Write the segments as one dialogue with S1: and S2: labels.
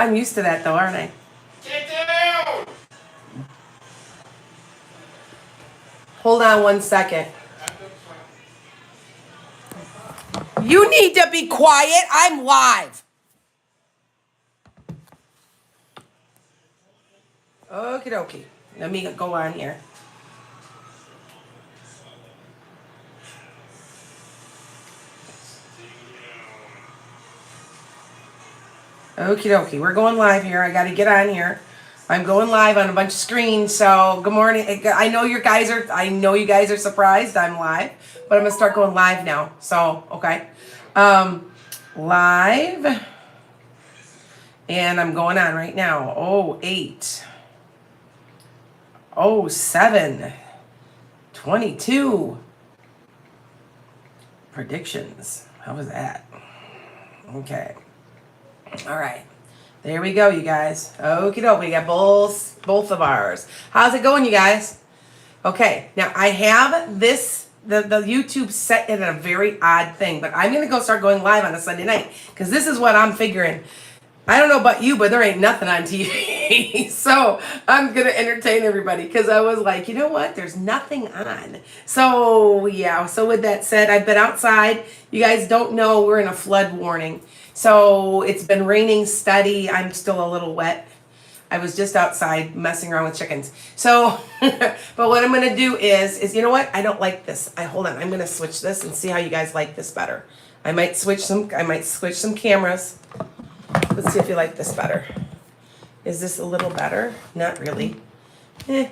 S1: I'm used to that though, aren't I?
S2: Get down!
S1: Hold on 1 second. You need to be quiet. I'm live. Okie dokie. Let me go on here. Okie dokie. We're going live here. I got to get on here. I'm going live on a bunch of screens. So good morning. I know you guys are surprised I'm live, but I'm gonna start going live now. So okay, live, and I'm going on right now. 08, 07, 22 predictions. How was that? Okay. All right. There we go, you guys. Okie doke. We got both of ours. How's it going, you guys? Okay. Now, I have this, the YouTube set in a very odd thing, but I'm going to go start going live on a Sunday night because this is what I'm figuring. I don't know about you, but there ain't nothing on TV. So I'm going to entertain everybody because I was like, you know what? There's nothing on. So, yeah. So with that said, I've been outside. You guys don't know we're in a flood warning. So it's been raining steady. I'm still a little wet. I was just outside messing around with chickens. So, but what I'm going to do is, you know what? I don't like this. Hold on. I'm going to switch this and see how you guys like this better. I might switch some cameras. Let's see if you like this better. Is this a little better? Not really.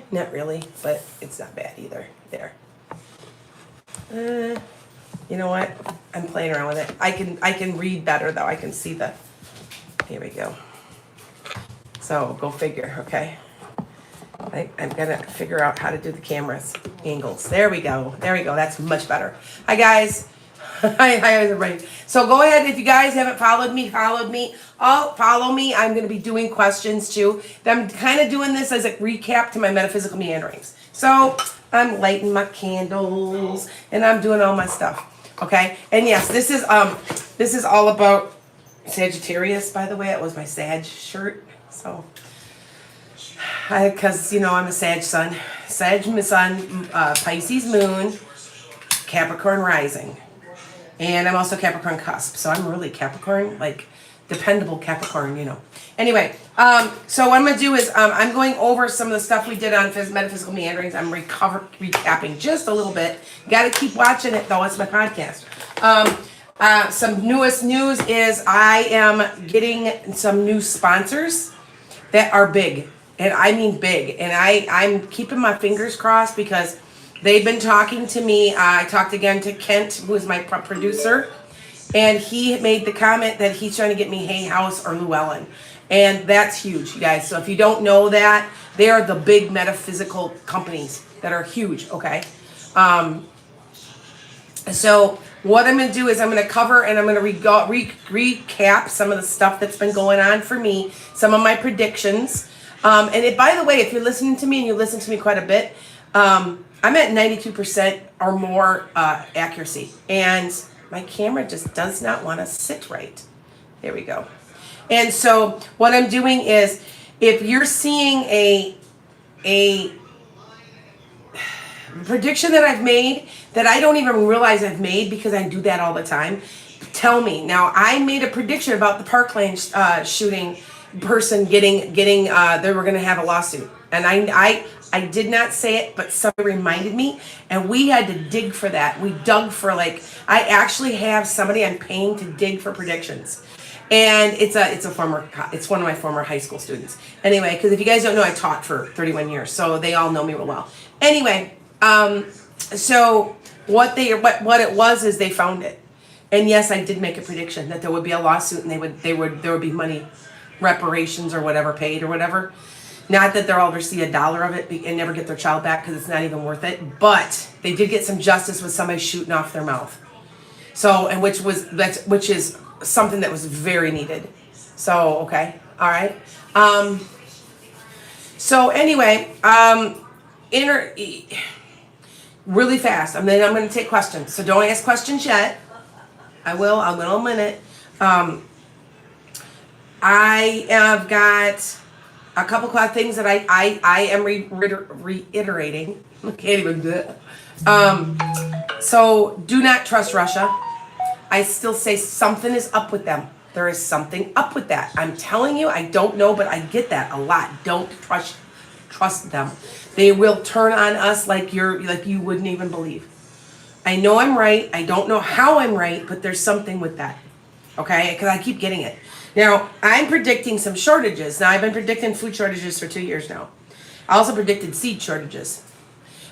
S1: Not really, but it's not bad either. There. You know what? I'm playing around with it. I can read better though. I can see the. Here we go. So go figure, okay? I'm gonna figure out how to do the cameras angles. There we go. There we go. That's much better. Hi guys. Hi everybody. So go ahead, if you guys haven't followed me. Oh, follow me. I'm gonna be doing questions too. I'm kind of doing this as a recap to my metaphysical meanderings. So I'm lighting my candles and I'm doing all my stuff. Okay, and yes, this is all about Sagittarius, by the way. It was my Sag shirt. So, because I'm a Sag sun, Pisces moon, Capricorn rising, and I'm also Capricorn cusp. So I'm really Capricorn, like dependable Capricorn, Anyway, so what I'm gonna do is I'm going over some of the stuff we did on metaphysical meanderings. I'm recapping just a little bit. Got to keep watching it though. It's my podcast. Some newest news is I am getting some new sponsors that are big, and I mean big. And I'm keeping my fingers crossed because they've been talking to me. I talked again to Kent, who is my producer, and he made the comment that he's trying to get me Hay House or Llewellyn. And that's huge, you guys. So if you don't know that, they are the big metaphysical companies that are huge, okay? So what I'm going to do is I'm going to cover and I'm going to recap some of the stuff that's been going on for me, some of my predictions. By the way, if you're listening to me and you listen to me quite a bit, I'm at 92% or more accuracy. And my camera just does not want to sit right. There we go. And so what I'm doing is, if you're seeing a prediction that I've made that I don't even realize I've made because I do that all the time, tell me. Now, I made a prediction about the Parkland shooting person getting they were going to have a lawsuit. And I did not say it, but somebody reminded me, and we had to dig for that. We dug for I actually have somebody I'm paying to dig for predictions. And it's one of my former high school students. Anyway, because if you guys don't know, I taught for 31 years, so they all know me real well. Anyway, so what it was is they found it, and yes, I did make a prediction that there would be a lawsuit, and there would be money, reparations or whatever paid or whatever. Not that they'll ever see $1 of it and never get their child back because it's not even worth it. But they did get some justice with somebody shooting off their mouth. So, and which is something that was very needed. So, okay. All right. So anyway, really fast. I'm going to take questions. So don't ask questions yet. I will in a minute. I have got a couple of things that I am reiterating. I can't even do it. So do not trust Russia. I still say something is up with them. There is something up with that. I'm telling you, I don't know, but I get that a lot. Don't trust them. They will turn on us like you wouldn't even believe. I know I'm right. I don't know how I'm right, but there's something with that. Okay? Because I keep getting it. Now, I'm predicting some shortages. Now, I've been predicting food shortages for 2 years now. I also predicted seed shortages.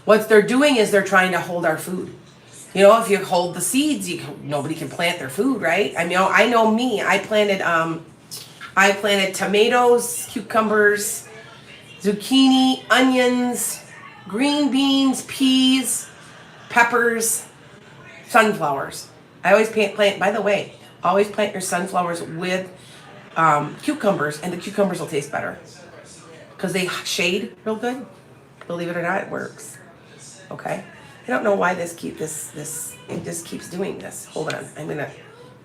S1: What they're doing is they're trying to hold our food. You know, if you hold the seeds, nobody can plant their food, right? I mean, I know me. I planted tomatoes, cucumbers, zucchini, onions, green beans, peas, peppers, sunflowers. I always plant, by the way, always plant your sunflowers with cucumbers, and the cucumbers will taste better because they shade real good. Believe it or not, it works. Okay. I don't know why this it just keeps doing this. Hold on. I'm gonna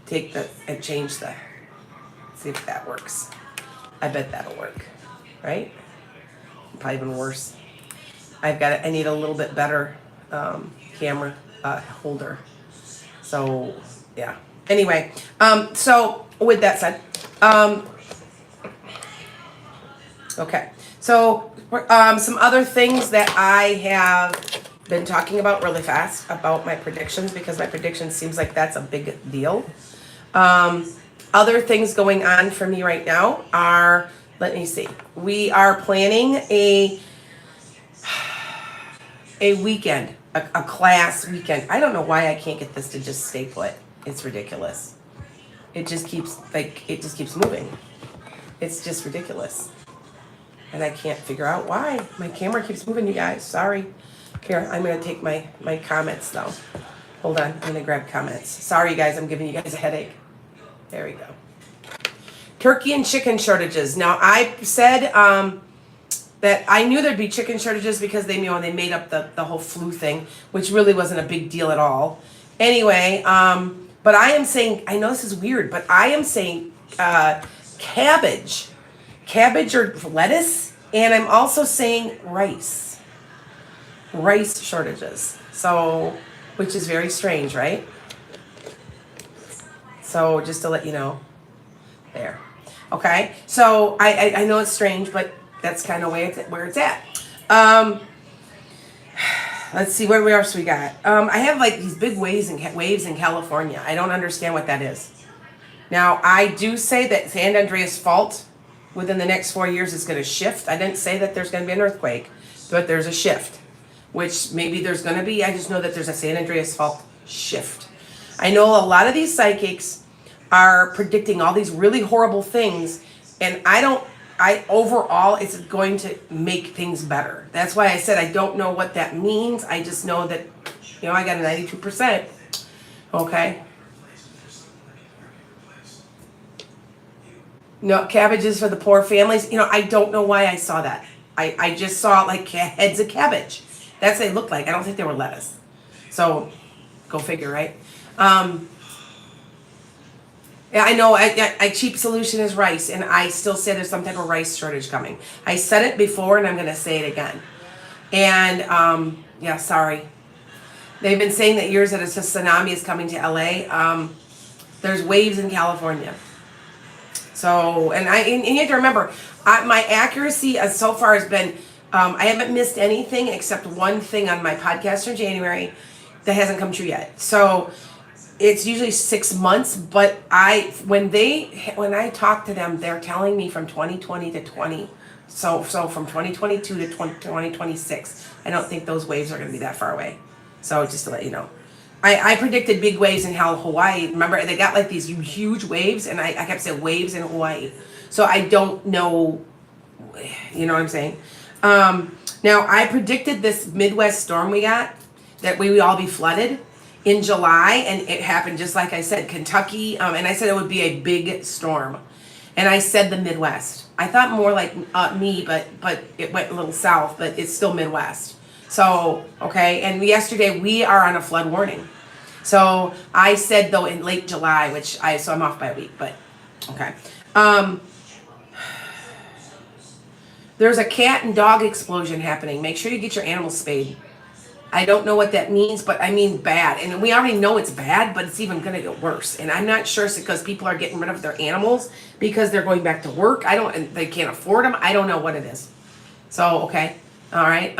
S1: take and change see if that works. I bet that'll work. Right? Probably even worse. I need a little bit better camera holder. So yeah. Anyway, so with that said, okay. So some other things that I have been talking about really fast about my predictions, because my predictions seems like that's a big deal. Other things going on for me right now are, let me see, we are planning a weekend, a class weekend. I don't know why I can't get this to just stay put. It's ridiculous. It just keeps moving. It's just ridiculous. And I can't figure out why. My camera keeps moving, you guys. Sorry. Here, I'm going to take my comments, though. Hold on. I'm going to grab comments. Sorry, you guys. I'm giving you guys a headache. There we go. Turkey and chicken shortages. Now, I said that I knew there'd be chicken shortages because they made up the whole flu thing, which really wasn't a big deal at all. Anyway, but I am saying, I know this is weird, but I am saying cabbage or lettuce, and I'm also saying rice shortages. So, which is very strange, right? So just to let you know, there. Okay, so I know it's strange, but that's kind of where it's at. Let's see, what else we got. I have like these big waves in California. I don't understand what that is. Now, I do say that San Andreas Fault within the next 4 years is going to shift. I didn't say that there's going to be an earthquake, but there's a shift, which maybe there's going to be. I just know that there's a San Andreas Fault shift. I know a lot of these psychics are predicting all these really horrible things, and overall, it's going to make things better. That's why I said I don't know what that means. I just know that, I got a 92%. Okay. No, cabbages for the poor families. I don't know why I saw that. I just saw like heads of cabbage. That's what they looked like. I don't think they were lettuce. So, go figure, right? Yeah, I know. A cheap solution is rice, and I still say there's some type of rice shortage coming. I said it before, and I'm going to say it again. And yeah, sorry. They've been saying that years that it's a tsunami is coming to LA. There's waves in California. So, and you have to remember, my accuracy so far has been, I haven't missed anything except one thing on my podcast from January that hasn't come true yet. So, it's usually 6 months, but when I talk to them, they're telling me from 2020 to 20. So from 2022 to 2026. I don't think those waves are going to be that far away. So just to let you know. I predicted big waves in Hawaii. Remember, they got like these huge waves, and I kept saying waves in Hawaii. So I don't know, you know what I'm saying? Now, I predicted this Midwest storm we got, that we would all be flooded in July, and it happened just like I said, Kentucky, and I said it would be a big storm. And I said the Midwest. I thought more like me, but it went a little south, but it's still Midwest. So, okay, and yesterday we are on a flood warning. So I said though in late July, so I'm off by a week, but okay. There's a cat and dog explosion happening. Make sure you get your animals spayed. I don't know what that means, but I mean bad. And we already know it's bad, but it's even going to get worse. And I'm not sure it's because people are getting rid of their animals because they're going back to work. And they can't afford them. I don't know what it is. So, okay. All right.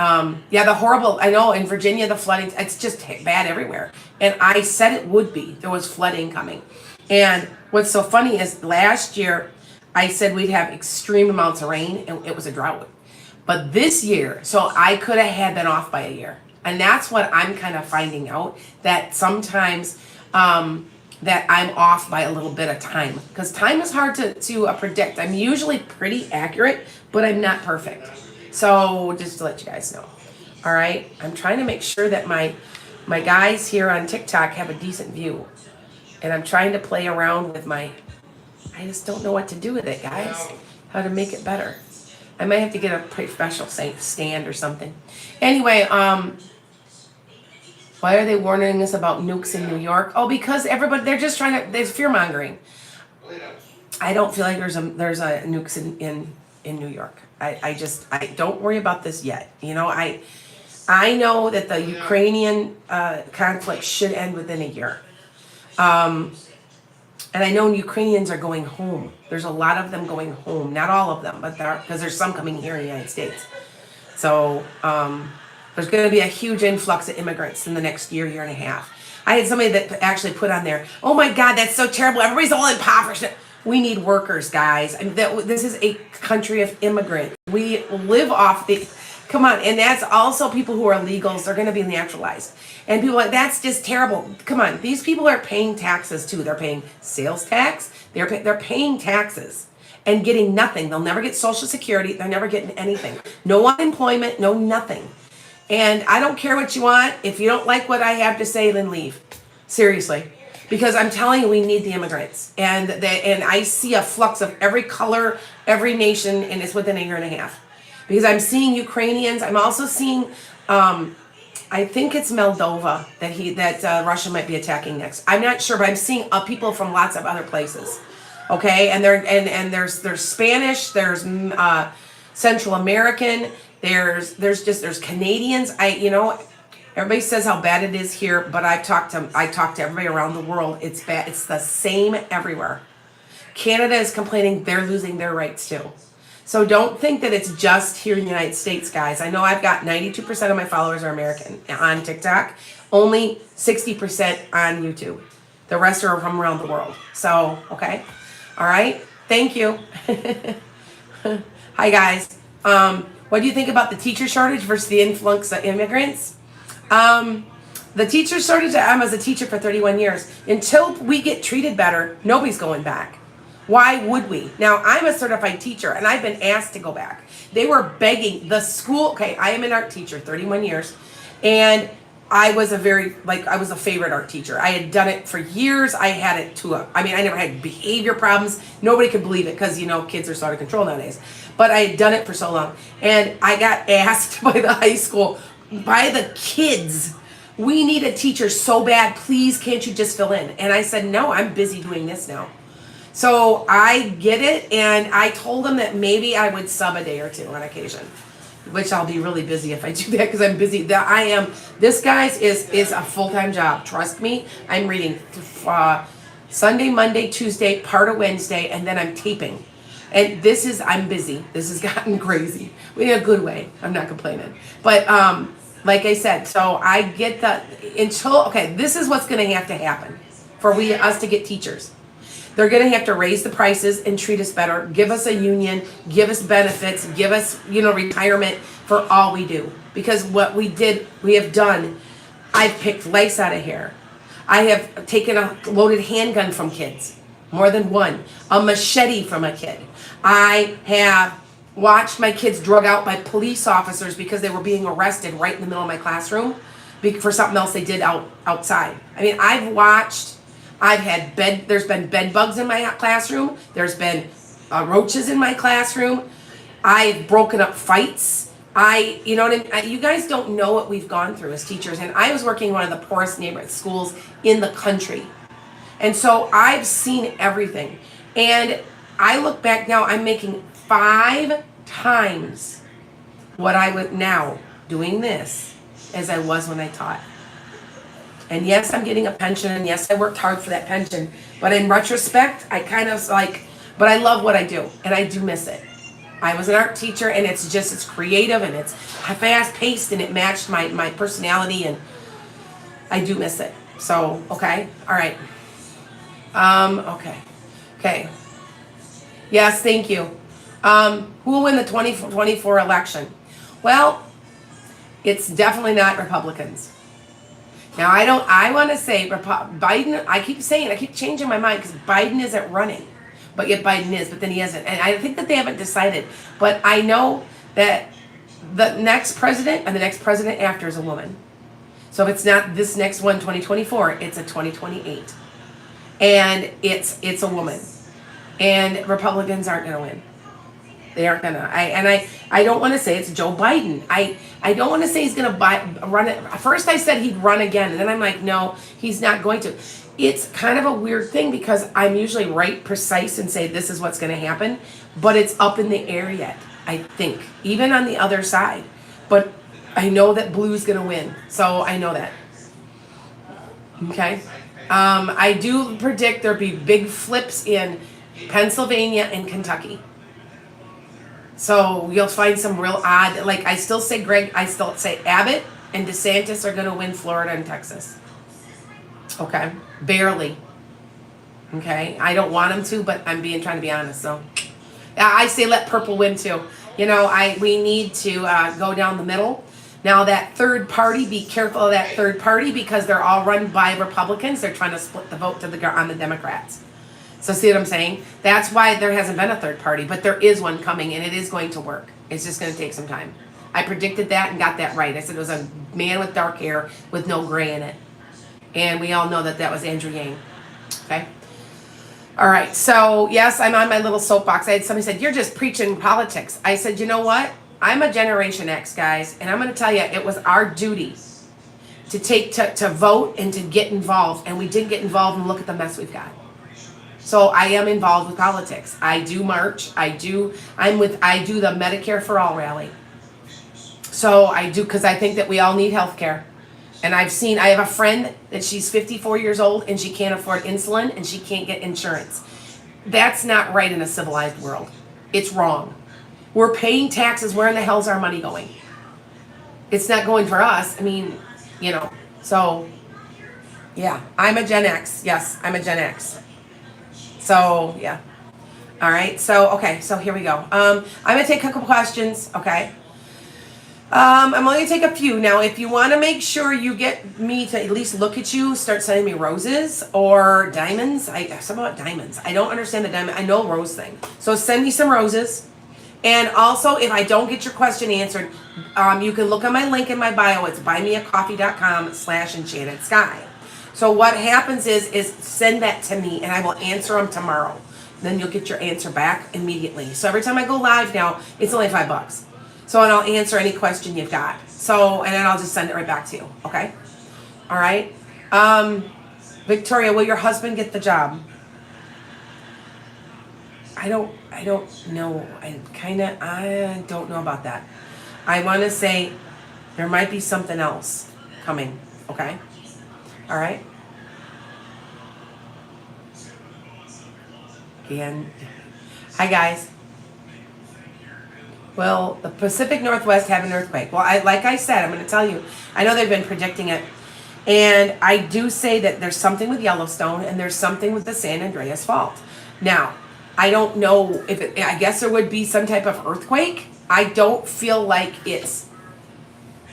S1: Yeah, the horrible, I know in Virginia, the flooding, it's just bad everywhere. And I said it would be. There was flooding coming. And what's so funny is last year, I said we'd have extreme amounts of rain and it was a drought. But this year, so I could have had been off by a year. And that's what I'm kind of finding out, that sometimes that I'm off by a little bit of time. Because time is hard to predict. I'm usually pretty accurate, but I'm not perfect. So just to let you guys know. All right. I'm trying to make sure that my guys here on TikTok have a decent view. And I'm trying to play around with I just don't know what to do with it, guys. How to make it better. I might have to get a professional stand or something. Anyway, why are they warning us about nukes in New York? Oh, because they're just trying to, there's fear mongering. I don't feel like there's a nukes in New York. I don't worry about this yet. You know, I know that the Ukrainian conflict should end within a year. And I know Ukrainians are going home. There's a lot of them going home. Not all of them, but because there's some coming here in the United States. So there's going to be a huge influx of immigrants in the next year and a half. I had somebody that actually put on there, oh my God, that's so terrible. Everybody's all impoverished. We need workers, guys. I mean, this is a country of immigrants. We live off come on. And that's also people who are illegals. They're going to be naturalized. And people are like, that's just terrible. Come on. These people are paying taxes too. They're paying sales tax. They're paying taxes and getting nothing. They'll never get Social Security. They're never getting anything. No unemployment, no nothing. And I don't care what you want. If you don't like what I have to say, then leave. Seriously. Because I'm telling you, we need the immigrants. And I see a flux of every color, every nation, and it's within a year and a half. Because I'm seeing Ukrainians. I'm also seeing, I think it's Moldova that Russia might be attacking next. I'm not sure, but I'm seeing people from lots of other places. Okay, and there's Spanish, there's Central American, there's Canadians. Everybody says how bad it is here, but I talked to everybody around the world. It's bad. It's the same everywhere. Canada is complaining they're losing their rights too. So don't think that it's just here in the United States, guys. I know I've got 92% of my followers are American on TikTok, only 60% on YouTube. The rest are from around the world. So, okay. All right. Thank you. Hi, guys. What do you think about the teacher shortage versus the influx of immigrants? The teacher shortage, I was a teacher for 31 years. Until we get treated better, nobody's going back. Why would we? Now, I'm a certified teacher, and I've been asked to go back. They were begging the school. Okay, I am an art teacher, 31 years, and I was a favorite art teacher. I had done it for years. I had it I never had behavior problems. Nobody could believe it because, kids are so out of control nowadays. But I had done it for so long. And I got asked by the high school, by the kids, we need a teacher so bad. Please, can't you just fill in? And I said, no, I'm busy doing this now. So I get it, and I told them that maybe I would sub a day or two on occasion, which I'll be really busy if I do that because I'm busy. This, guys, is a full-time job. Trust me. I'm reading Sunday, Monday, Tuesday, part of Wednesday, and then I'm taping. And I'm busy. This has gotten crazy. In a good way. I'm not complaining. But like I said, so I get this is what's going to have to happen for us to get teachers. They're going to have to raise the prices and treat us better, give us a union, give us benefits, give us, retirement for all we do. Because what we have done, I've picked lice out of hair. I have taken a loaded handgun from kids, more than one, a machete from a kid. I have watched my kids drug out by police officers because they were being arrested right in the middle of my classroom for something else they did outside. There's been bed bugs in my classroom. There's been roaches in my classroom. I've broken up fights. You guys don't know what we've gone through as teachers. And I was working in one of the poorest neighborhood schools in the country. And so I've seen everything. And I look back now, I'm making 5 times what I would now doing this as I was when I taught. And yes, I'm getting a pension, and yes, I worked hard for that pension. But in retrospect, I kind of like, but I love what I do, and I do miss it. I was an art teacher, and it's creative, and it's fast paced, and it matched my personality, and I do miss it. So, okay, all right. Okay. Yes, thank you. Who will win the 2024 election? Well, it's definitely not Republicans. Now, I want to say Biden, I keep changing my mind because Biden isn't running. But yet Biden is, but then he isn't. And I think that they haven't decided. But I know that the next president and the next president after is a woman. So if it's not this next one, 2024, it's a 2028. And it's a woman. And Republicans aren't going to win. They aren't gonna. I don't want to say it's Joe Biden. I don't want to say he's gonna run it. First I said he'd run again, and then I'm like, no, he's not going to. It's kind of a weird thing because I'm usually right, precise, and say this is what's going to happen, but it's up in the air yet. I think even on the other side, but I know that blue's going to win, so I know that. Okay, I do predict there'll be big flips in Pennsylvania and Kentucky. So you'll find some real odd, like I still say Abbott and DeSantis are going to win Florida and Texas. Okay, barely. Okay, I don't want them to, but I'm trying to be honest. So I say let purple win too. You know, we need to go down the middle. Now that third party, be careful of that third party because they're all run by Republicans. They're trying to split the vote on the Democrats. So see what I'm saying? That's why there hasn't been a third party, but there is one coming, and it is going to work. It's just going to take some time. I predicted that and got that right. I said it was a man with dark hair with no gray in it. And we all know that was Andrew Yang. Okay? All right. So, yes, I'm on my little soapbox. Somebody said, you're just preaching politics. I said, you know what? I'm a Generation X, guys, and I'm going to tell you, it was our duty to vote and to get involved, and we didn't get involved, and look at the mess we've got. So I am involved with politics. I do march. I do the Medicare for All rally. So I do, because I think that we all need health care. And I have a friend that she's 54 years old and she can't afford insulin and she can't get insurance. That's not right in a civilized world. It's wrong. We're paying taxes. Where in the hell's our money going? It's not going for us. I mean, so yeah, I'm a Gen X. Yes, I'm a Gen X. So, yeah. All right. So, okay. So here we go. I'm going to take a couple questions. Okay. I'm only going to take a few. Now, if you want to make sure you get me to at least look at you, start sending me roses or diamonds. Something about diamonds. I don't understand the diamond. I know rose thing. So send me some roses. And also, if I don't get your question answered, you can look on my link in my bio. It's buymeacoffee.com/enchantedskye. So what happens is send that to me and I will answer them tomorrow. Then you'll get your answer back immediately. So every time I go live now, it's only $5. So and I'll answer any question you've got. So, and then I'll just send it right back to you. Okay? All right. Victoria, will your husband get the job? I don't know. I don't know about that. I want to say there might be something else coming. Okay? All right. Again, hi guys. Well, the Pacific Northwest had an earthquake. Well, like I said, I'm going to tell you, I know they've been predicting it. And I do say that there's something with Yellowstone and there's something with the San Andreas Fault. Now, I don't know I guess there would be some type of earthquake. I don't feel like it's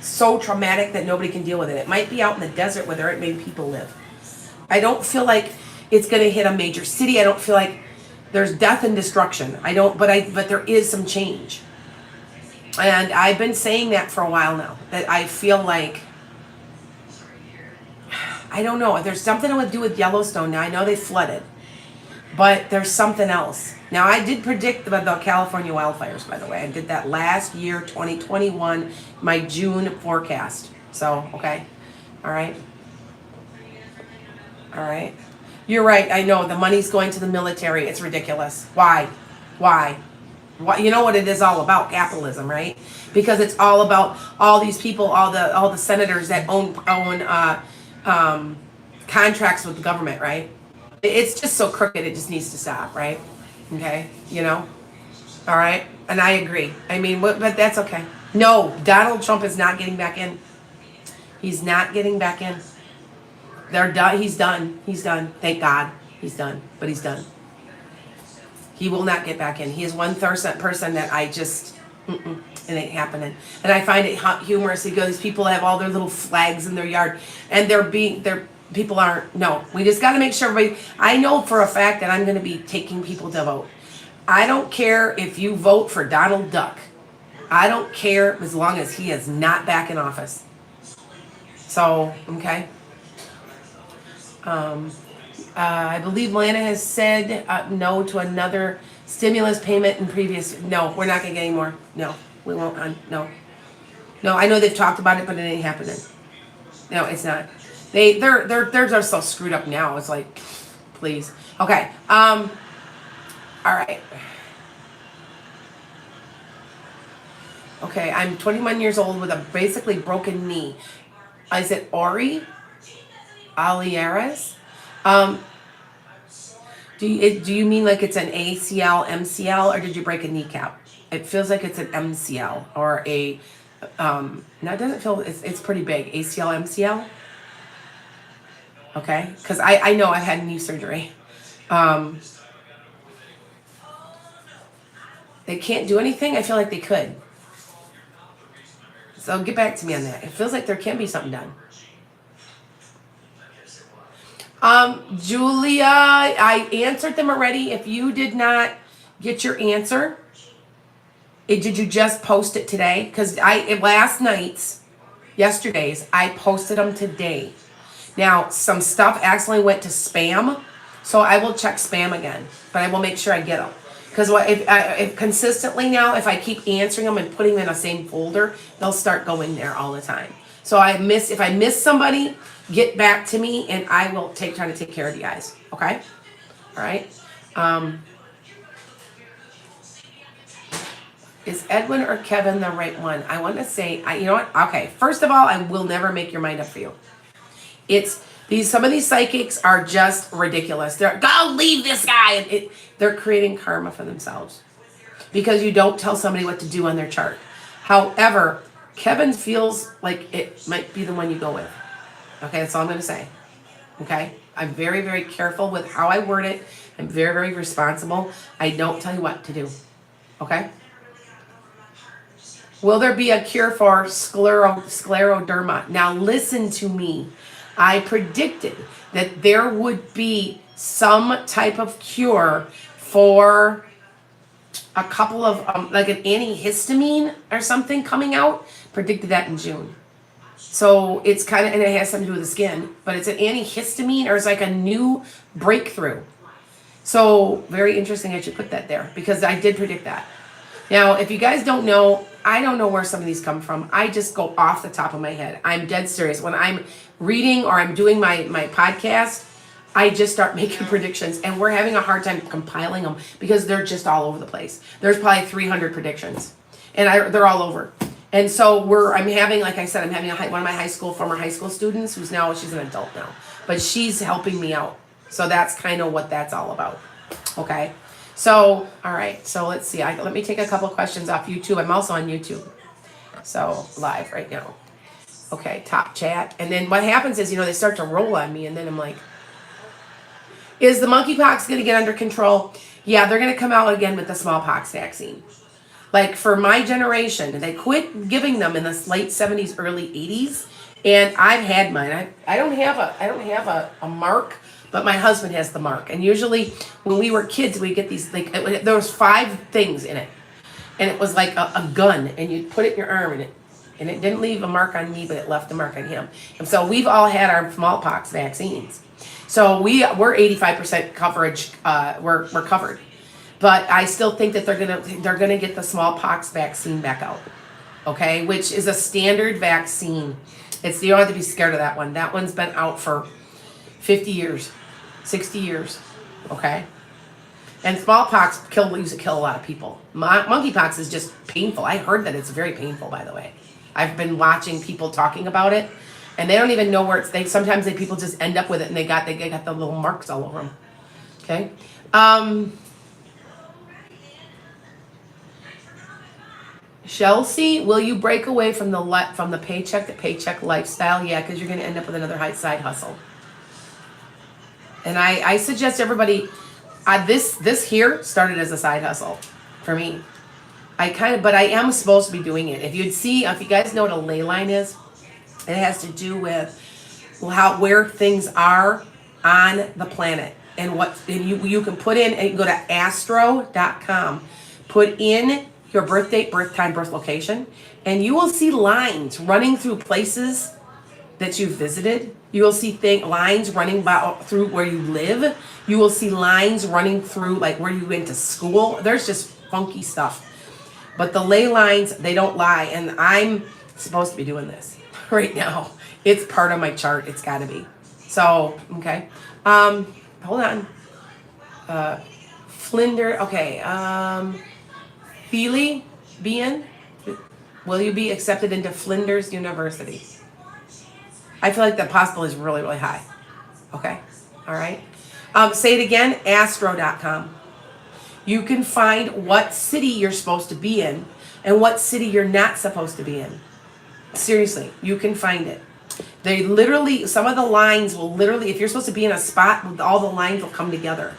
S1: so traumatic that nobody can deal with it. It might be out in the desert where there aren't many people live. I don't feel like it's going to hit a major city. I don't feel like there's death and destruction. But there is some change. And I've been saying that for a while now, that I feel like, I don't know, there's something to do with Yellowstone now. I know they flooded, but there's something else. Now, I did predict the California wildfires, by the way. I did that last year, 2021, my June forecast. So, okay. All right. All right. You're right. I know the money's going to the military. It's ridiculous. Why? You know what it is all about? Capitalism, right? Because it's all about all these people, all the senators that own contracts with the government, right? It's just so crooked. It just needs to stop, right? Okay, all right, and I agree. I mean, but that's okay. No, Donald Trump is not getting back in. He's not getting back in. They're done. He's done. He's done. Thank God, he's done. But he's done. He will not get back in. He is one person that I just, it ain't happening. And I find it humorous. He goes, people have all their little flags in their yard, and people aren't. No, we just got to make sure everybody. I know for a fact that I'm going to be taking people to vote. I don't care if you vote for Donald Duck. I don't care as long as he is not back in office. So, okay. I believe Lana has said no to another stimulus payment in previous. No, we're not gonna get any more. No, we won't. No, I know they've talked about it, but it ain't happening. No, it's not. They're so screwed up now. It's like, please. Okay. All right. Okay, I'm 21 years old with a basically broken knee. Is it Ori? Alieres? Do you mean like it's an ACL, MCL, or did you break a kneecap? It feels like it's an MCL or a, no, it doesn't feel, it's pretty big. ACL, MCL? Okay, because I know I had knee surgery. They can't do anything? I feel like they could. So get back to me on that. It feels like there can be something done. Julia, I answered them already. If you did not get your answer, did you just post it today? Because yesterday's, I posted them today. Now, some stuff accidentally went to spam, so I will check spam again, but I will make sure I get them. Because if consistently now, if I keep answering them and putting them in the same folder, they'll start going there all the time. So if I miss somebody, get back to me and I will try to take care of you guys. Okay? All right. Is Edwin or Kevin the right one? I want to say, you know what? Okay. First of all, I will never make your mind up for you. Some of these psychics are just ridiculous. Go leave this guy. They're creating karma for themselves because you don't tell somebody what to do on their chart. However, Kevin feels like it might be the one you go with. Okay, that's all I'm going to say. Okay, I'm very, very careful with how I word it. I'm very, very responsible. I don't tell you what to do. Okay. Will there be a cure for scleroderma? Now listen to me. I predicted that there would be some type of cure for a couple of, like an antihistamine or something coming out. Predicted that in June. So it's kind of, and it has something to do with the skin, but it's an antihistamine or it's like a new breakthrough. So very interesting I should put that there because I did predict that. Now, if you guys don't know, I don't know where some of these come from. I just go off the top of my head. I'm dead serious. When I'm reading or I'm doing my podcast, I just start making predictions and we're having a hard time compiling them because they're just all over the place. There's probably 300 predictions and they're all over. And so I'm having, like I said, I'm having one of my former high school students she's an adult now, but she's helping me out. So that's kind of what that's all about. Okay. So, all right. So let's see. Let me take a couple questions off YouTube. I'm also on YouTube. So live right now. Okay. Top chat. And then what happens is, they start to roll on me and then I'm like, is the monkeypox going to get under control? Yeah, they're going to come out again with the smallpox vaccine. Like for my generation, they quit giving them in the late 70s, early 80s, and I've had mine. I don't have a mark, but my husband has the mark. And usually when we were kids, we get these there was 5 things in it, and it was like a gun, and you put it in your arm, and it didn't leave a mark on me, but it left a mark on him. And so we've all had our smallpox vaccines. So we're 85% coverage. We're covered. But I still think that they're gonna get the smallpox vaccine back out, okay? Which is a standard vaccine. You don't have to be scared of that one. That one's been out for 50 years, 60 years, okay? And smallpox used to kill a lot of people. Monkeypox is just painful. I heard that it's very painful, by the way. I've been watching people talking about it, and they don't even know where it's. Sometimes people just end up with it, and they got the little marks all over them. Okay. Chelsea, will you break away from the paycheck to paycheck lifestyle? Yeah, because you're going to end up with another side hustle. And I suggest everybody. This here started as a side hustle for me. But I am supposed to be doing it. If you guys know what a ley line is, it has to do with where things are on the planet and you can put in, and you can go to astro.com, put in your birth date, birth time, birth location, and you will see lines running through places that you've visited. You will see lines running through where you live. You will see lines running through like where you went to school. There's just funky stuff. But the ley lines, they don't lie. And I'm supposed to be doing this right now. It's part of my chart. It's got to be. So, okay. Hold on. Flinder. Okay. Feely Bean, will you be accepted into Flinders University? I feel like the possibility is really, really high. Okay. All right. Say it again, astro.com. You can find what city you're supposed to be in and what city you're not supposed to be in. Seriously, you can find it. Some of the lines will literally, if you're supposed to be in a spot, all the lines will come together.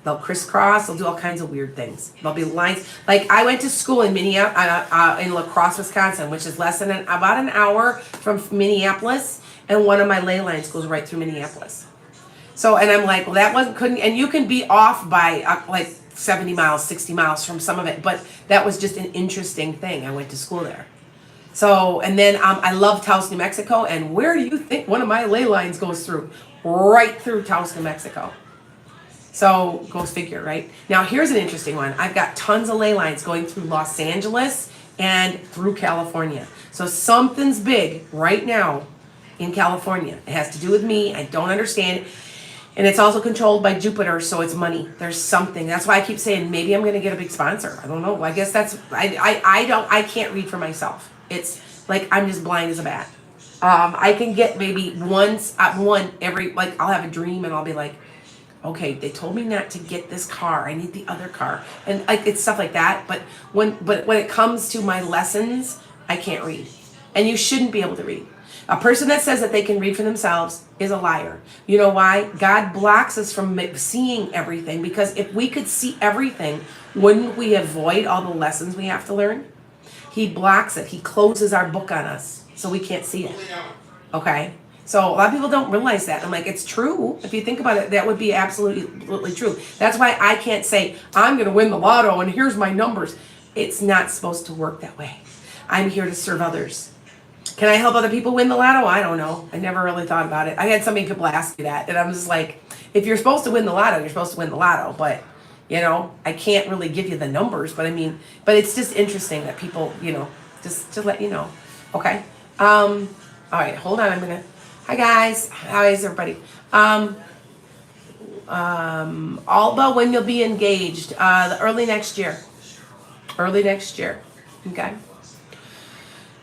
S1: They'll crisscross. They'll do all kinds of weird things. There'll be lines. Like I went to school in Minneapolis, in La Crosse, Wisconsin, which is less than about an hour from Minneapolis, and one of my ley lines goes right through Minneapolis. So, and I'm like, well, and you can be off by like 70 miles, 60 miles from some of it, but that was just an interesting thing. I went to school there. So, and then I love Taos, New Mexico, and where do you think one of my ley lines goes through? Right through Taos, New Mexico. So, go figure, right? Now, here's an interesting one. I've got tons of ley lines going through Los Angeles and through California. So, something's big right now in California. It has to do with me. I don't understand it. And it's also controlled by Jupiter, so it's money. There's something. That's why I keep saying maybe I'm going to get a big sponsor. I don't know. I guess I can't read for myself. It's like I'm just blind as a bat. I can get maybe one every, like I'll have a dream and I'll be like, okay, they told me not to get this car. I need the other car. And like it's stuff like that. But when it comes to my lessons, I can't read. And you shouldn't be able to read. A person that says that they can read for themselves is a liar. You know why? God blocks us from seeing everything, because if we could see everything, wouldn't we avoid all the lessons we have to learn? He blocks it. He closes our book on us so we can't see it. Okay? So a lot of people don't realize that. I'm like, it's true. If you think about it, that would be absolutely true. That's why I can't say, I'm going to win the lotto and here's my numbers. It's not supposed to work that way. I'm here to serve others. Can I help other people win the lotto? I don't know. I never really thought about it. I had so many people ask me that. And I'm just like, if you're supposed to win the lotto, you're supposed to win the lotto. But, you know, I can't really give you the numbers. But I mean, but it's just interesting that people, you know, just to let you know. Okay. All right. Hold on. Hi, guys. How is everybody? Alba, when you'll be engaged? Early next year. Early next year. Okay.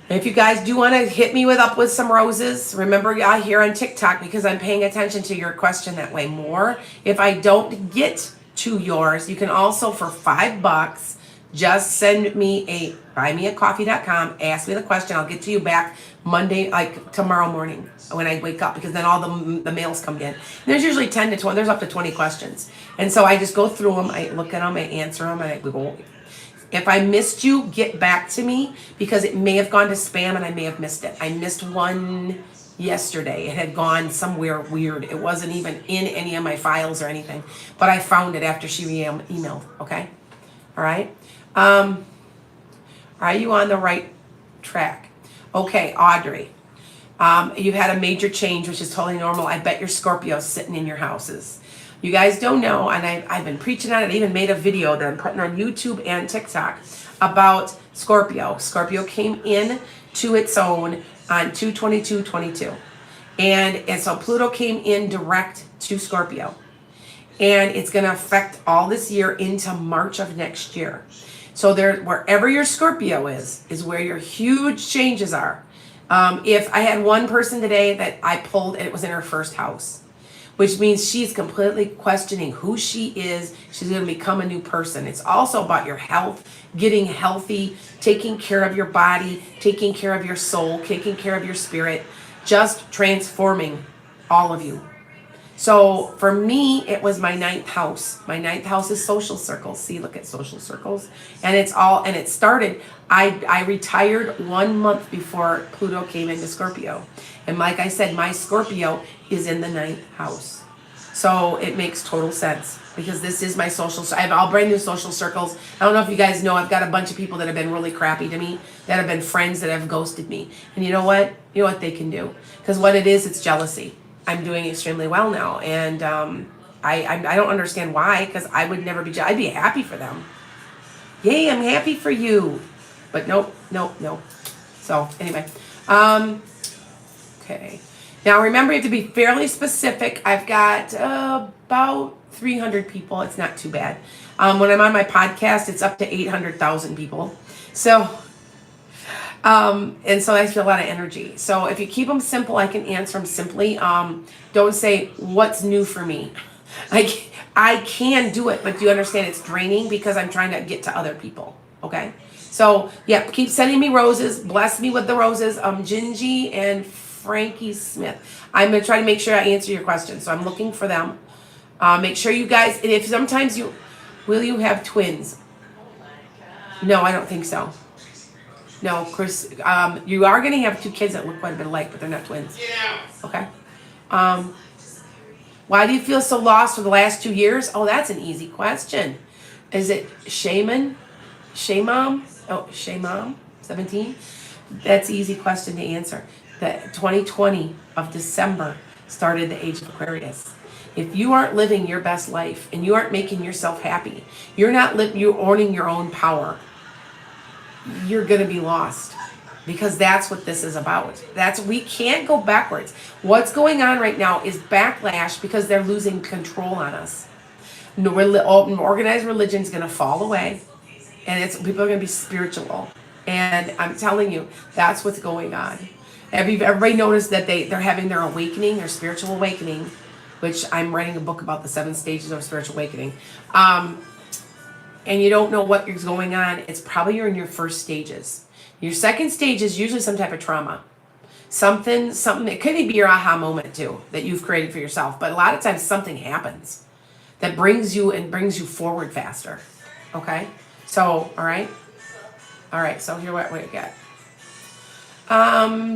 S1: If you guys do want to hit me up with some roses, remember here on TikTok, because I'm paying attention to your question that way more. If I don't get to yours, you can also, for $5, just send me buymeacoffee.com, ask me the question. I'll get to you back Monday, like tomorrow morning when I wake up, because then all the mails come in. And there's usually 10 to 20, there's up to 20 questions. And so I just go through them, I look at them, I answer them, and I go. If I missed you, get back to me, because it may have gone to spam and I may have missed it. I missed one yesterday. It had gone somewhere weird. It wasn't even in any of my files or anything, but I found it after she emailed. Okay. All right. Are you on the right track? Okay, Audrey. You've had a major change, which is totally normal. I bet your Scorpio sitting in your houses. You guys don't know, and I've been preaching on it. I even made a video that I'm putting on YouTube and TikTok about Scorpio. Scorpio came in to its own on 2/22/22. And so Pluto came in direct to Scorpio. and it's going to affect all this year into March of next year. So there, wherever your Scorpio is where your huge changes are. If I had one person today that I pulled and it was in her first house, which means she's completely questioning who she is. She's going to become a new person. It's also about your health, getting healthy, taking care of your body, taking care of your soul, taking care of your spirit, just transforming all of you. So for me, it was my ninth house. My ninth house is social circles. See, look at social circles. And it started, I retired 1 month before Pluto came into Scorpio. And like I said, my Scorpio is in the ninth house. So it makes total sense because this is my social, I have all brand new social circles. I don't know if you guys know, I've got a bunch of people that have been really crappy to me, that have been friends that have ghosted me. And you know what? You know what they can do? Because what it is, it's jealousy. I'm doing extremely well now, and I don't understand why, because I would never be. I'd be happy for them. Yay, I'm happy for you, but nope. So anyway, okay. Now remember, you have to be fairly specific. I've got about 300 people. It's not too bad. When I'm on my podcast, it's up to 800,000 people. So. And so I feel a lot of energy. So if you keep them simple, I can answer them simply. Don't say, what's new for me? I can do it, but do you understand it's draining because I'm trying to get to other people. Okay. So yeah, keep sending me roses. Bless me with the roses. Gingy and Frankie Smith. I'm going to try to make sure I answer your questions. So I'm looking for them. Make sure you guys, and if sometimes will you have twins? No, I don't think so. No, Chris, you are going to have 2 kids that look quite a bit alike, but they're not twins.
S2: Yeah.
S1: Okay. Why do you feel so lost for the last 2 years? Oh, that's an easy question. Is it Shaman? Shaymom? Oh, Shaymom? 17? That's an easy question to answer. The 2020 of December started the age of Aquarius. If you aren't living your best life and you aren't making yourself happy, you're owning your own power, you're going to be lost, because that's what this is about. We can't go backwards. What's going on right now is backlash because they're losing control on us. Organized religion is going to fall away, and people are going to be spiritual. And I'm telling you, that's what's going on. Everybody noticed that they're having their awakening, their spiritual awakening, which I'm writing a book about the 7 stages of spiritual awakening. And you don't know what is going on, it's probably you're in your first stages. Your second stage is usually some type of trauma. Something, it could be your aha moment too, that you've created for yourself. But a lot of times something happens that brings you forward faster. Okay? So, all right, so here what we got.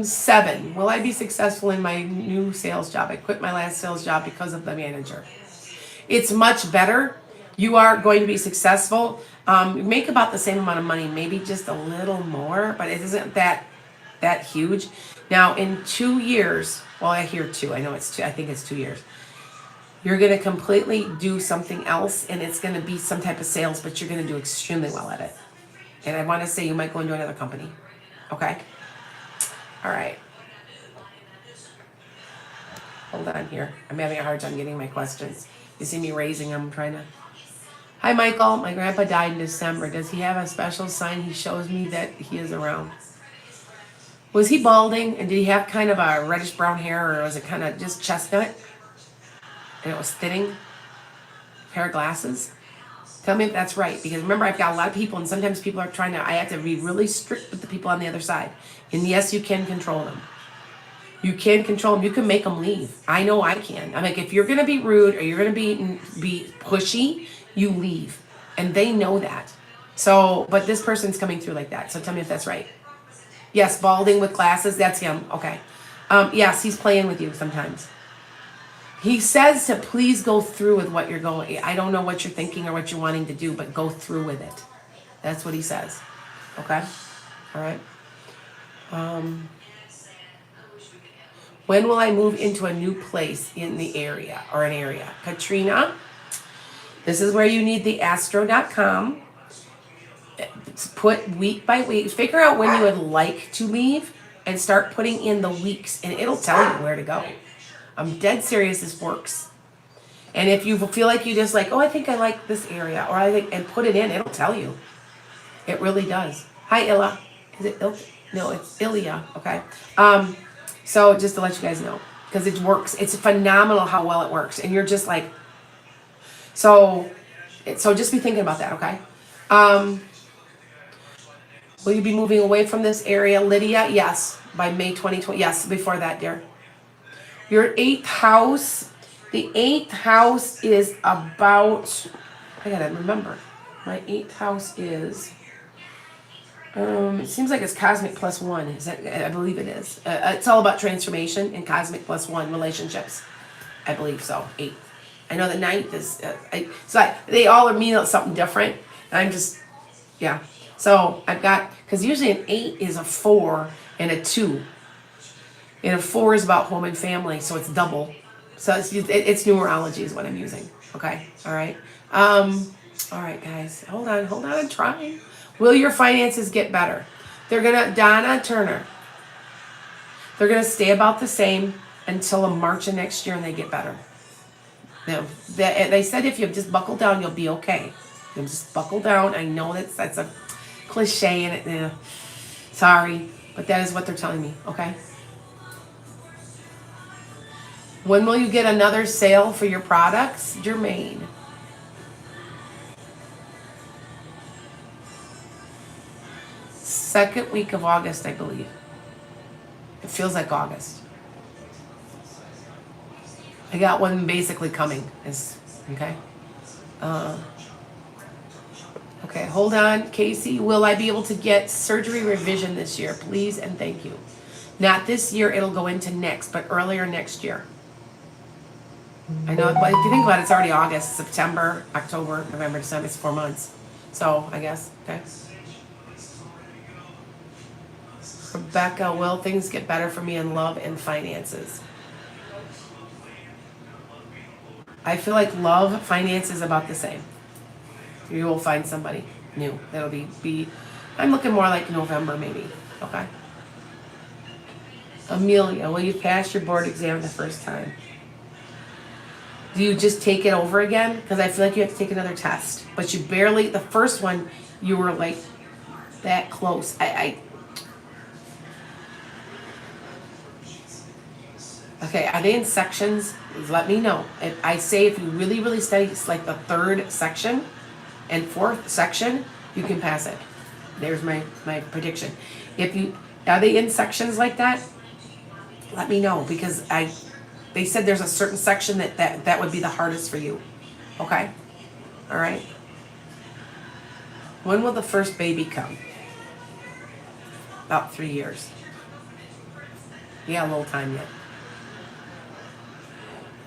S1: 7, will I be successful in my new sales job? I quit my last sales job because of the manager. It's much better. You are going to be successful. You make about the same amount of money, maybe just a little more, but it isn't that huge. Now, in 2 years, well, I hear 2. I know it's 2. I think it's 2 years. You're going to completely do something else, and it's going to be some type of sales, but you're going to do extremely well at it. And I want to say you might go into another company. Okay? All right. Hold on here. I'm having a hard time getting my questions. You see me raising them, I'm trying to... Hi, Michael. My grandpa died in December. Does he have a special sign he shows me that he is around? Was he balding, and did he have kind of a reddish brown hair, or was it kind of just chestnut? And it was thinning? Pair of glasses? Tell me if that's right, because remember, I've got a lot of people, and sometimes people are I have to be really strict with the people on the other side. And yes, you can control them. You can control them. You can make them leave. I know I can. I'm like, if you're going to be rude or you're going to be pushy, you leave. And they know that. So, but this person's coming through like that. So tell me if that's right. Yes, balding with glasses. That's him. Okay. Yes, he's playing with you sometimes. He says to please go through with what you're going. I don't know what you're thinking or what you're wanting to do, but go through with it. That's what he says. Okay. All right. When will I move into a new place in the area or an area? Katrina, this is where you need the astro.com. Put week by week. Figure out when you would like to leave and start putting in the weeks, and it'll tell you where to go. I'm dead serious, this works. And if you feel like you just like, oh, I think I like this area, or I think, and put it in, it'll tell you. It really does. Hi, Illa. Is it Il? No, it's Ilya. Okay. So just to let you guys know, because it works. It's phenomenal how well it works, and you're just like, so just be thinking about that. Okay. Will you be moving away from this area, Lydia? Yes, by May 2020. Yes, before that, dear. Your 8th house. The 8th house is about. I gotta remember. My 8th house is. It seems like it's cosmic +1. Is that? I believe it is. It's all about transformation and cosmic +1 relationships. I believe so. 8. I know the 9th is. They all mean something different. I'm just, yeah. So I've got, because usually an 8 is a 4 and a 2. And a 4 is about home and family, so it's double. So it's numerology is what I'm using. Okay, all right. All right, guys, hold on, I'm trying. Will your finances get better? They're gonna, Donna Turner. They're gonna stay about the same until March of next year, and they get better. They said if you just buckle down, you'll be okay. You just buckle down. I know that's a cliche, and sorry, but that is what they're telling me. Okay. When will you get another sale for your products, Jermaine? Second week of August, I believe. It feels like August. I got one basically coming. Okay. Okay, hold on, Casey. Will I be able to get surgery revision this year? Please and thank you. Not this year, it'll go into next, but earlier next year. I know, but if you think about it, it's already August, September, October, November, December. It's 4 months. So, I guess, okay. Rebecca, will things get better for me in love and finances? I feel like love, finances about the same. You will find somebody new. That'll be I'm looking more like November maybe. Okay. Amelia, will you pass your board exam the first time? Do you just take it over again? Because I feel like you have to take another test. But you barely, the first one, you were like that close. Okay, are they in sections? Let me know. I say if you really, really study, it's like the 3rd section and 4th section, you can pass it. There's my prediction. Are they in sections like that? Let me know, because they said there's a certain section that would be the hardest for you. Okay? All right? When will the first baby come? About 3 years. Yeah, a little time yet.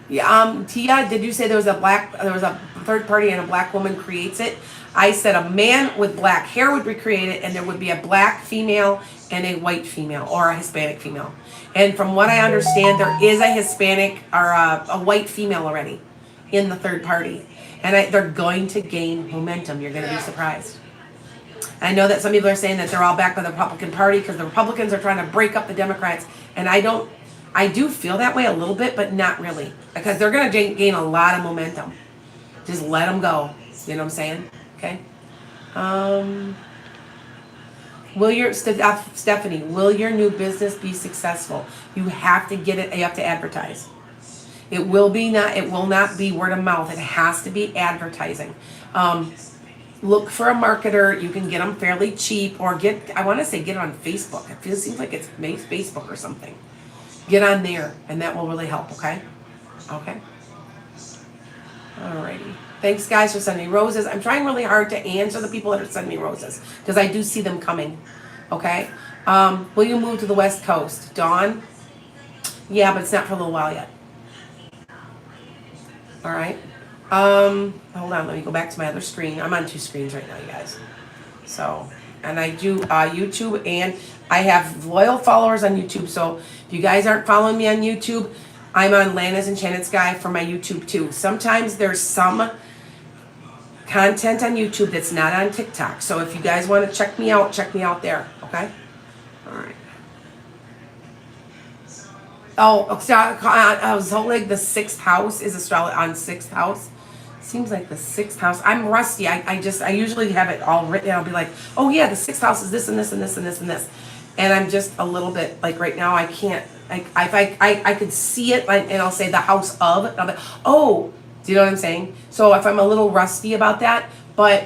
S1: Yeah, Tia, did you say there was a third party and a black woman creates it? I said a man with black hair would recreate it, and there would be a black female and a white female or a Hispanic female. And from what I understand, there is a Hispanic or a white female already in the third party. And they're going to gain momentum. You're going to be surprised. I know that some people are saying that they're all back with the Republican Party because the Republicans are trying to break up the Democrats. And I do feel that way a little bit, but not really. Because they're going to gain a lot of momentum. Just let them go. You know what I'm saying? Okay. Stephanie, will your new business be successful? You have to get it, you have to advertise. It will not be word of mouth. It has to be advertising. Look for a marketer. You can get them fairly cheap, or get it on Facebook. It seems like it's Facebook or something. Get on there, and that will really help, okay? Okay. Alrighty. Thanks, guys, for sending me roses. I'm trying really hard to answer the people that are sending me roses, because I do see them coming, okay? Will you move to the West Coast? Dawn? Yeah, but it's not for a little while yet. Alright. Hold on, let me go back to my other screen. I'm on 2 screens right now, you guys. So, and I do YouTube, and I have loyal followers on YouTube, so if you guys aren't following me on YouTube, I'm on Lana's Enchanted Sky for my YouTube too. Sometimes there's some content on YouTube that's not on TikTok. So if you guys want to check me out there, okay? All right. Oh, I was told like the sixth house is astrology on sixth house. Seems like the sixth house. I'm rusty. I usually have it all written. I'll be like, oh yeah, the sixth house is this and this and this and this and this, and I'm just a little bit like right now I can't. I could see it and I'll say the house of. And I'll be, oh, do you know what I'm saying? So if I'm a little rusty about that, but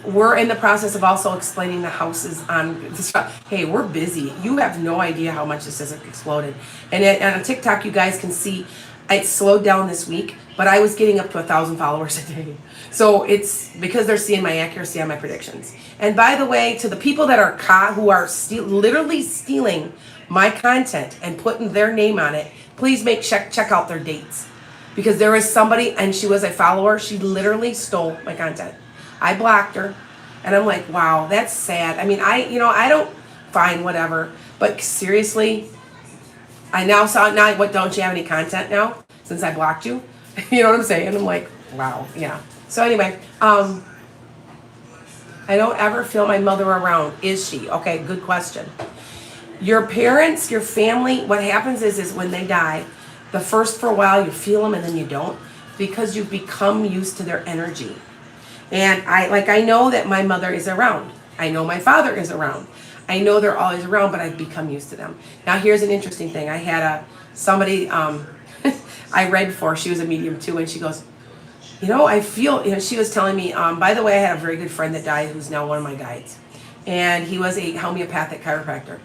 S1: we're in the process of also explaining the houses on this. Hey, we're busy. You have no idea how much this has exploded. And on TikTok, you guys can see it slowed down this week, but I was getting up to 1,000 followers a day. So it's because they're seeing my accuracy on my predictions. And by the way, to the people that are who are literally stealing my content and putting their name on it, please check out their dates. Because there was somebody, and she was a follower, she literally stole my content. I blocked her, and I'm like, wow, that's sad. I mean, I don't, fine, whatever. But seriously, I now saw, now what, don't you have any content now since I blocked you? You know what I'm saying? I'm like, wow, yeah. So anyway, I don't ever feel my mother around. Is she? Okay, good question. Your parents, your family, what happens is when they die, the first for a while you feel them and then you don't, because you've become used to their energy. And I know that my mother is around. I know my father is around. I know they're always around, but I've become used to them. Now here's an interesting thing. I had somebody I read for, she was a medium too, and she goes, I feel, she was telling me, by the way, I had a very good friend that died who's now one of my guides. And he was a homeopathic chiropractor.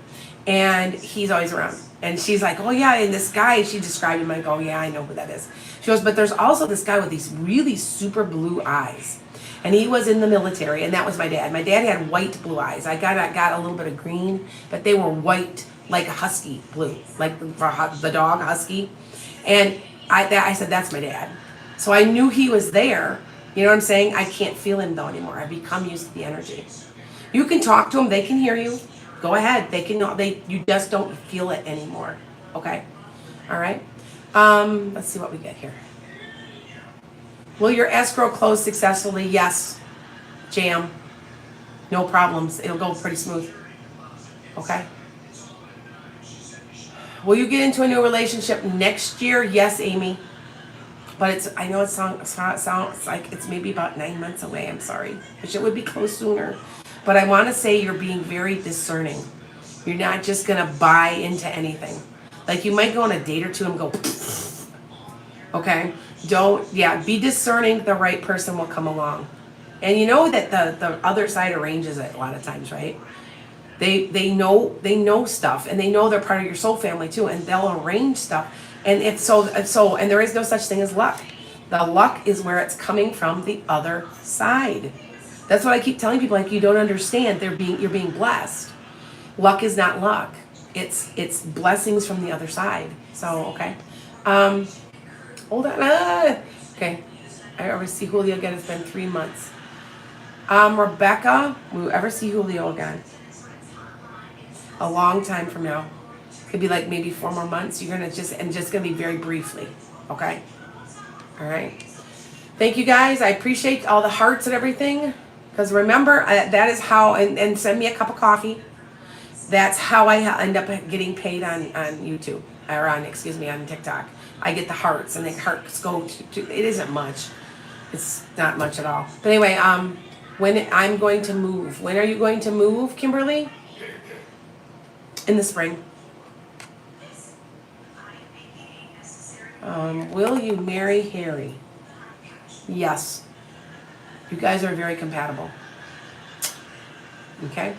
S1: And he's always around. And she's like, oh yeah, and this guy, she described him, I go, yeah, I know who that is. She goes, but there's also this guy with these really super blue eyes. And he was in the military, and that was my dad. My dad had white blue eyes. I got a little bit of green, but they were white, like a husky blue, like the dog husky. And I said, that's my dad. So I knew he was there. You know what I'm saying? I can't feel him though anymore. I've become used to the energy. You can talk to them. They can hear you. Go ahead. You just don't feel it anymore. Okay? All right? Let's see what we get here. Will your escrow close successfully? Yes. Jam. No problems. It'll go pretty smooth. Okay? Will you get into a new relationship next year? Yes, Amy. But I know it sounds like it's maybe about 9 months away. I'm sorry. Wish it would be close sooner. But I want to say you're being very discerning. You're not just going to buy into anything. Like you might go on a date or two and go, okay? Be discerning. The right person will come along. And you know that the other side arranges it a lot of times, right? They know stuff, and they know they're part of your soul family too, and they'll arrange stuff. And and there is no such thing as luck. The luck is where it's coming from the other side. That's what I keep telling people, like you don't understand, you're being blessed. Luck is not luck. It's blessings from the other side. So, okay. Hold on. Okay. I ever see Julio again? It's been 3 months. Rebecca, will you ever see Julio again? A long time from now. Could be like maybe 4 more months. You're just gonna be very briefly. Okay? All right. Thank you guys. I appreciate all the hearts and everything. Because remember, that is how, and send me a cup of coffee. That's how I end up getting paid on YouTube, or on TikTok. I get the hearts, and the hearts go to it isn't much. It's not much at all. But anyway, when I'm going to move. When are you going to move, Kimberly? In the spring. Will you marry Harry? Yes. You guys are very compatible. Okay?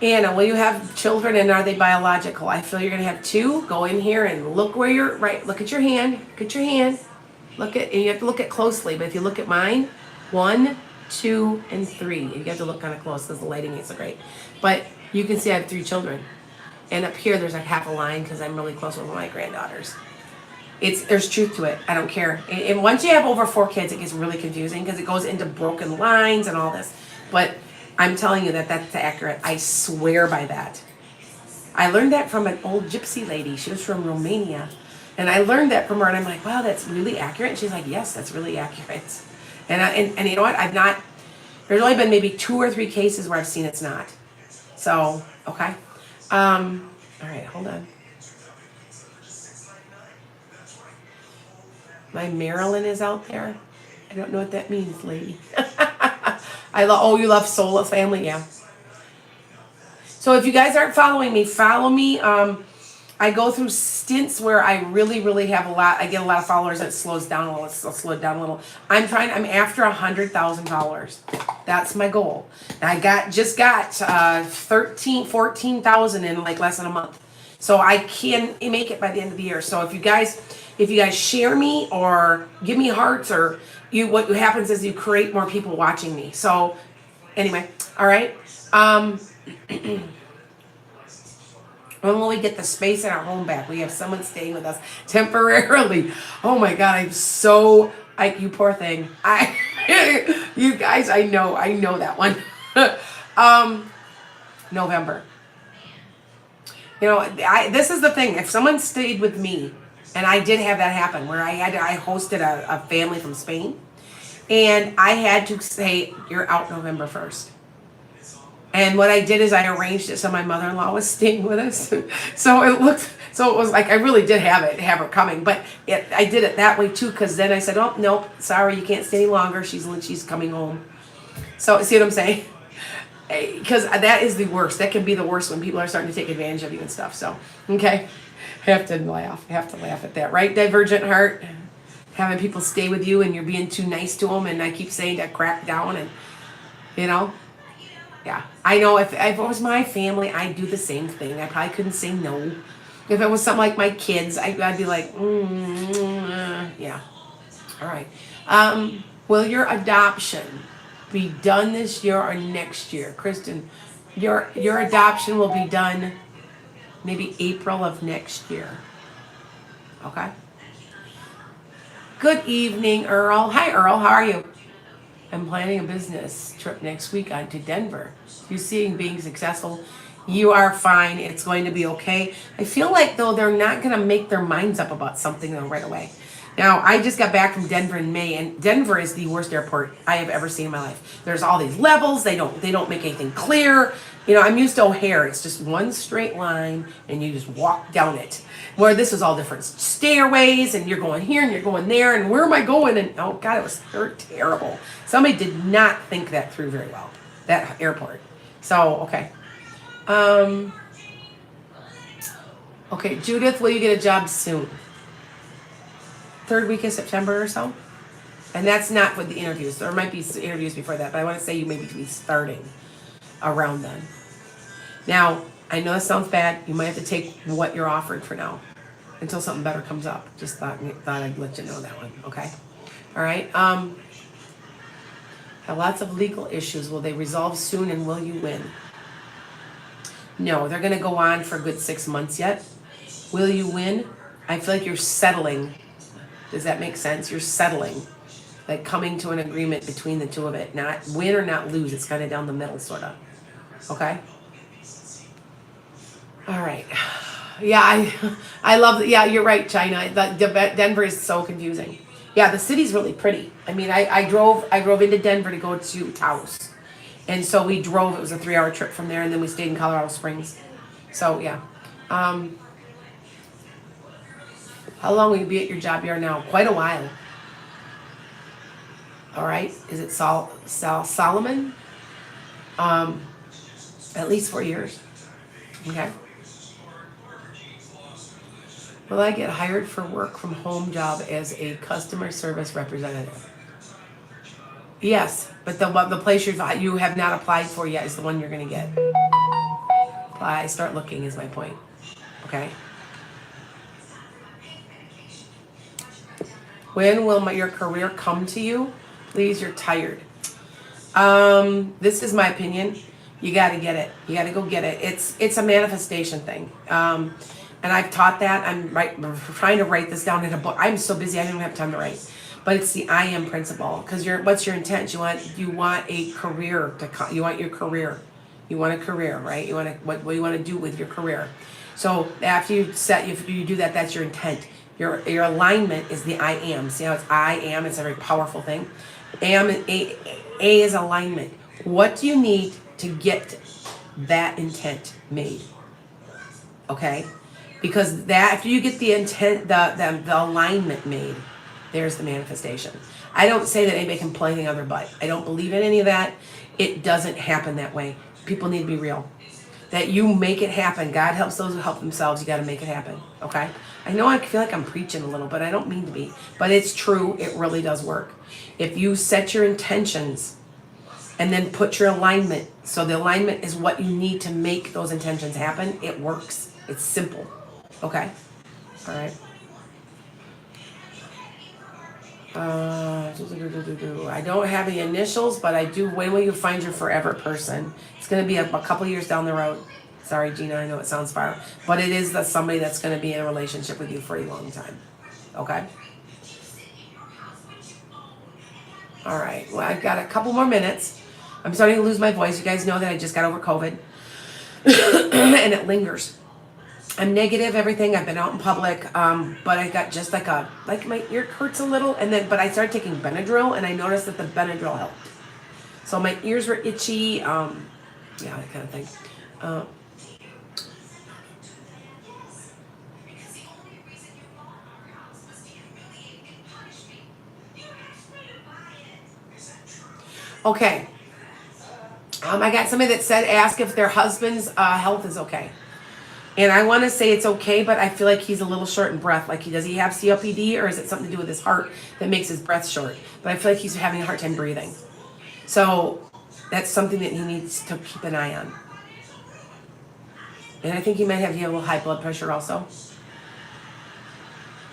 S1: Anna, will you have children, and are they biological? I feel you're going to have 2. Go in here and look where you're, right, look at your hand. Look at your hand. And you have to look at closely, but if you look at mine, 1, 2, and 3. You have to look kind of close because the lighting ain't so great. But you can see I have 3 children. And up here, there's like half a line because I'm really close with my granddaughters. There's truth to it. I don't care. And once you have over 4 kids, it gets really confusing because it goes into broken lines and all this. But I'm telling you that's accurate. I swear by that. I learned that from an old gypsy lady. She was from Romania. And I learned that from her, and I'm like, wow, that's really accurate. And she's like, yes, that's really accurate. And you know what? There's only been maybe 2 or 3 cases where I've seen it's not. So, okay. All right, hold on. My Marilyn is out there. I don't know what that means, lady. You love Sola Family? Yeah. So if you guys aren't following me, follow me. I go through stints where I really, really have a lot. I get a lot of followers. It slows down a little. It's slowed down a little. I'm after 100,000 followers. That's my goal. And I just got 14,000 in like less than a month. So I can make it by the end of the year. So if you guys share me or give me hearts or what happens is you create more people watching me. So anyway, all right. When will we get the space in our home back? We have someone staying with us temporarily. Oh my God, you poor thing. You guys, I know that one. November. This is the thing. If someone stayed with me, and I did have that happen, where I hosted a family from Spain, and I had to say, you're out November 1st. And what I did is I arranged it so my mother-in-law was staying with us. So it was like I really did have her coming, but I did it that way too, because then I said, oh nope, sorry, you can't stay any longer. She's coming home. So see what I'm saying? Because that is the worst. That can be the worst when people are starting to take advantage of you and stuff. So okay, I have to laugh at that, right? Divergent heart, having people stay with you and you're being too nice to them, and I keep saying to crack down, and yeah, I know if it was my family, I'd do the same thing. I probably couldn't say no. If it was something like my kids, I'd be like, yeah. All right. Will your adoption be done this year or next year? Kristen, your adoption will be done maybe April of next year. Okay. Good evening, Earl. Hi, Earl. How are you? I'm planning a business trip next week on to Denver. You seeing being successful? You are fine. It's going to be okay. I feel like, though, they're not going to make their minds up about something, though, right away. Now, I just got back from Denver in May, and Denver is the worst airport I have ever seen in my life. There's all these levels. They don't make anything clear. I'm used to O'Hare. It's just one straight line, and you just walk down it. Where this is all different stairways, and you're going here, and you're going there, and where am I going? And, oh, God, it was terrible. Somebody did not think that through very well, that airport. So, okay. Okay, Judith, will you get a job soon? 3rd week of September or so? And that's not with the interviews. There might be interviews before that, but I want to say you maybe be starting around then. Now, I know this sounds bad. You might have to take what you're offered for now until something better comes up. Just thought I'd let you know that one, okay? All right. Have lots of legal issues. Will they resolve soon, and will you win? No, they're going to go on for a good 6 months yet. Will you win? I feel like you're settling. Does that make sense? You're settling. Like coming to an agreement between the two of it. Not win or not lose. It's kind of down the middle, sort of. Okay? All right. Yeah, I love, yeah, you're right, China. Denver is so confusing. Yeah, the city's really pretty. I mean, I drove into Denver to go to Taos. And so we drove, it was a 3-hour trip from there, and then we stayed in Colorado Springs. So, yeah. How long will you be at your job you are now? Quite a while. All right. Is it Solomon? At least 4 years. Okay. Will I get hired for work from home job as a customer service representative? Yes, but the place you have not applied for yet is the one you're going to get. Apply, start looking is my point. Okay. When will your career come to you? Please, you're tired. This is my opinion. You got to get it. You got to go get it. It's a manifestation thing. And I've taught that. I'm trying to write this down in a book. I'm so busy I don't have time to write. But it's the I am principle. Because what's your intent? You want a career you want your career. You want a career, right? You want what you want to do with your career. So after you do that, that's your intent. Your alignment is the I am. See how it's I am? It's a very powerful thing. A is alignment. What do you need to get that intent made? okay? Because that, after you get the intent, the alignment made, there's the manifestation. I don't say that anybody can pull anything out of their butt. I don't believe in any of that. It doesn't happen that way. People need to be real. That you make it happen. God helps those who help themselves. You got to make it happen, okay? I know I feel like I'm preaching a little, but I don't mean to be. But it's true. It really does work. If you set your intentions and then put your alignment, so the alignment is what you need to make those intentions happen, it works. It's simple, okay? All right. I don't have any initials, but I do. When will you find your forever person? It's going to be a couple years down the road. Sorry, Gina, I know it sounds far, but it is somebody that's going to be in a relationship with you for a long time. Okay? All right. Well, I've got a couple more minutes. I'm starting to lose my voice. You guys know that I just got over COVID, and it lingers. I'm negative, everything. I've been out in public, but I got just like my ear hurts a little, but I started taking Benadryl, and I noticed that the Benadryl helped. So my ears were itchy, yeah, that kind of thing. Okay. I got somebody that said ask if their husband's health is okay. And I want to say it's okay, but I feel like he's a little short in breath. Like, does he have COPD, or is it something to do with his heart that makes his breath short? But I feel like he's having a hard time breathing. So that's something that he needs to keep an eye on. And I think he might have a little high blood pressure also.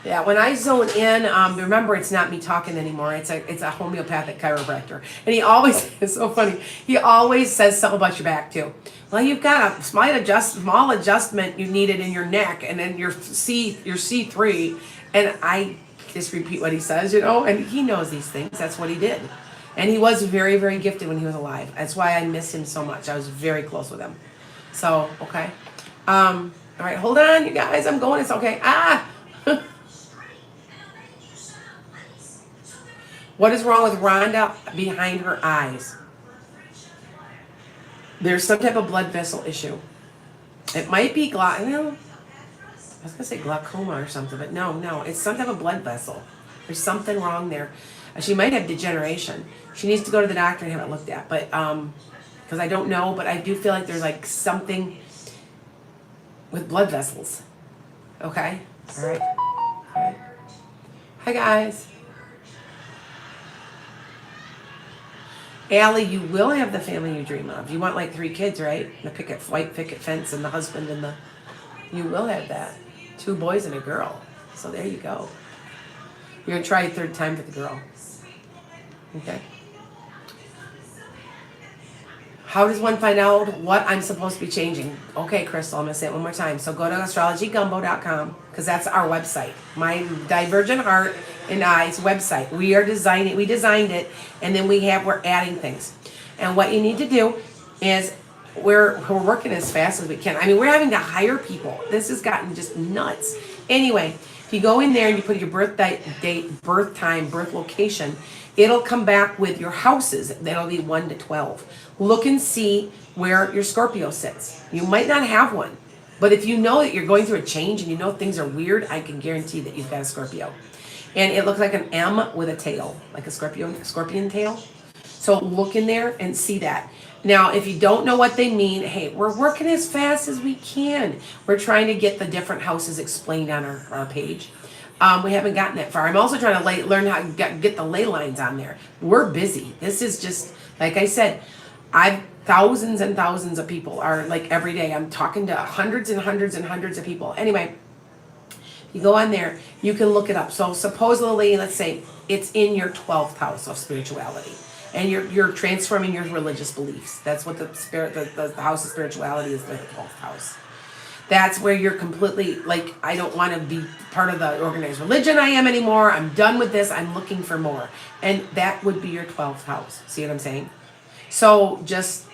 S1: Yeah, when I zone in, remember, it's not me talking anymore. It's a homeopathic chiropractor. And he always, it's so funny, he always says something about your back too. Well, you've got a small adjustment you needed in your neck, and then your C3, and I just repeat what he says, and he knows these things. That's what he did. And he was very, very gifted when he was alive. That's why I miss him so much. I was very close with him. So, okay. All right, hold on, you guys. I'm going. It's okay. What is wrong with Rhonda behind her eyes? There's some type of blood vessel issue. It might be I was going to say glaucoma or something, but no. It's some type of blood vessel. There's something wrong there. She might have degeneration. She needs to go to the doctor and have it looked at. But, because I don't know, but I do feel like there's like something with blood vessels. Okay? All right. Hi, guys. Allie, you will have the family you dream of. You want like 3 kids, right? The white picket fence and the husband and you will have that. 2 boys and a girl. So there you go. You're going to try a 3rd time for the girl. Okay. How does one find out what I'm supposed to be changing? Okay, Crystal, I'm going to say it one more time. So go to astrologygumbo.com, because that's our website. My Divergent Heart and Eyes website. We designed it, and then we're adding things. And what you need to do is we're working as fast as we can. I mean, we're having to hire people. This has gotten just nuts. Anyway, if you go in there and you put your birth date, birth time, birth location, it'll come back with your houses. That'll be 1 to 12. Look and see where your Scorpio sits. You might not have one, but if you know that you're going through a change and you know things are weird, I can guarantee that you've got a Scorpio. And it looks like an M with a tail, like a scorpion tail. So look in there and see that. Now, if you don't know what they mean, hey, we're working as fast as we can. We're trying to get the different houses explained on our page. We haven't gotten that far. I'm also trying to learn how to get the ley lines on there. We're busy. This is just, like I said, thousands and thousands of people are like every day. I'm talking to hundreds and hundreds and hundreds of people. Anyway, you go on there, you can look it up. So supposedly, let's say it's in your 12th house of spirituality, and you're transforming your religious beliefs. That's what the house of spirituality is, the 12th house. That's where you're completely like, I don't want to be part of the organized religion I am anymore. I'm done with this. I'm looking for more. And that would be your 12th house. See what I'm saying? So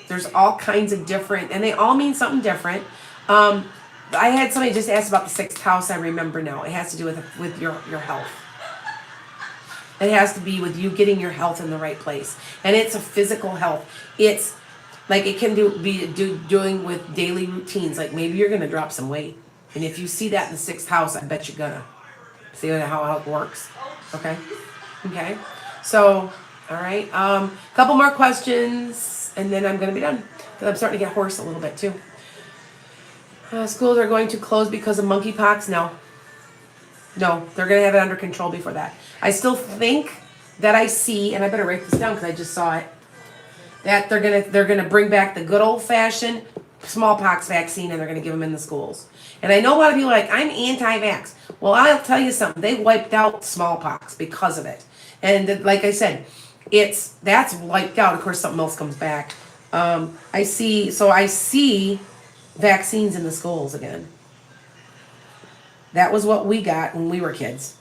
S1: there's all kinds of different, and they all mean something different. I had somebody just ask about the 6th house. I remember now. It has to do with your health. It has to be with you getting your health in the right place. And it's a physical health. It's like it can doing with daily routines. Like maybe you're going to drop some weight. And if you see that in the 6th house, I bet you're gonna see how it works. Okay. Okay. So, all right. Couple more questions, and then I'm gonna be done. Because I'm starting to get hoarse a little bit too. Schools are going to close because of monkeypox? No. No, they're gonna have it under control before that. I still think that I see, and I better write this down because I just saw it, that they're gonna bring back the good old fashioned smallpox vaccine, and they're gonna give them in the schools. And I know a lot of people are like, I'm anti-vax. Well, I'll tell you something. They wiped out smallpox because of it. And like I said, that's wiped out. Of course, something else comes back. I see vaccines in the schools again. That was what we got when we were kids.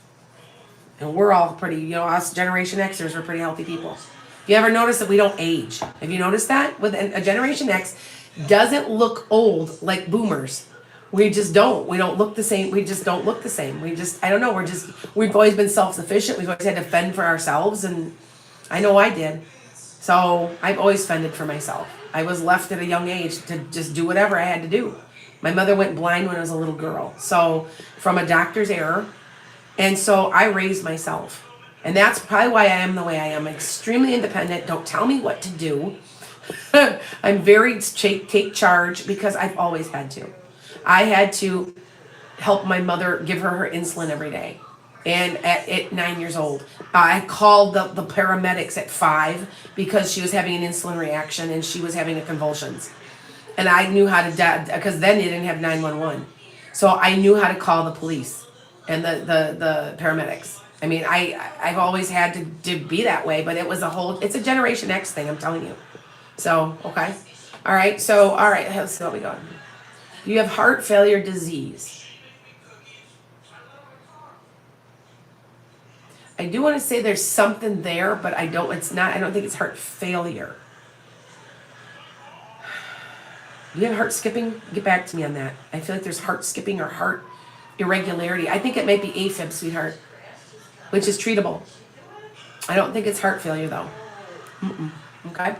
S1: And we're all pretty, us Generation Xers are pretty healthy people. You ever notice that we don't age? Have you noticed that? With a Generation X doesn't look old like boomers. We just don't. We don't look the same. We just don't look the same. I don't know. We've always been self-sufficient. We've always had to fend for ourselves. And I know I did. So I've always fended for myself. I was left at a young age to just do whatever I had to do. My mother went blind when I was a little girl. So from a doctor's error. And so I raised myself. And that's probably why I am the way I am. Extremely independent. Don't tell me what to do. I'm very take charge because I've always had to. I had to help my mother give her insulin every day. And at 9 years old, I called the paramedics at 5 because she was having an insulin reaction and she was having convulsions. And I knew how to, because then they didn't have 911. So I knew how to call the police and the paramedics. I mean, I've always had to be that way, but it's a Generation X thing, I'm telling you. So, okay. All right, let's see what we got. You have heart failure disease. I do want to say there's something there, but I don't think it's heart failure. Do you have heart skipping? Get back to me on that. I feel like there's heart skipping or heart irregularity. I think it might be AFib, sweetheart, which is treatable. I don't think it's heart failure, though. Okay?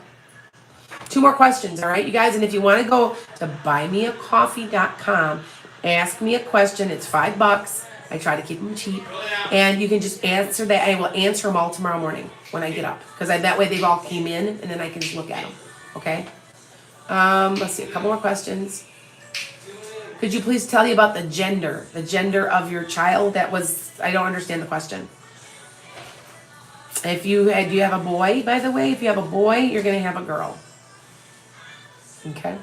S1: 2 more questions, all right, you guys? And if you want to go to buymeacoffee.com, ask me a question. It's $5. I try to keep them cheap. And you can just answer that. I will answer them all tomorrow morning when I get up. Because that way they've all came in, and then I can just look at them. Okay? Let's see, a couple more questions. Could you please tell you about the gender of your child? I don't understand the question. Do you have a boy, by the way? If you have a boy, you're going to have a girl. Okay.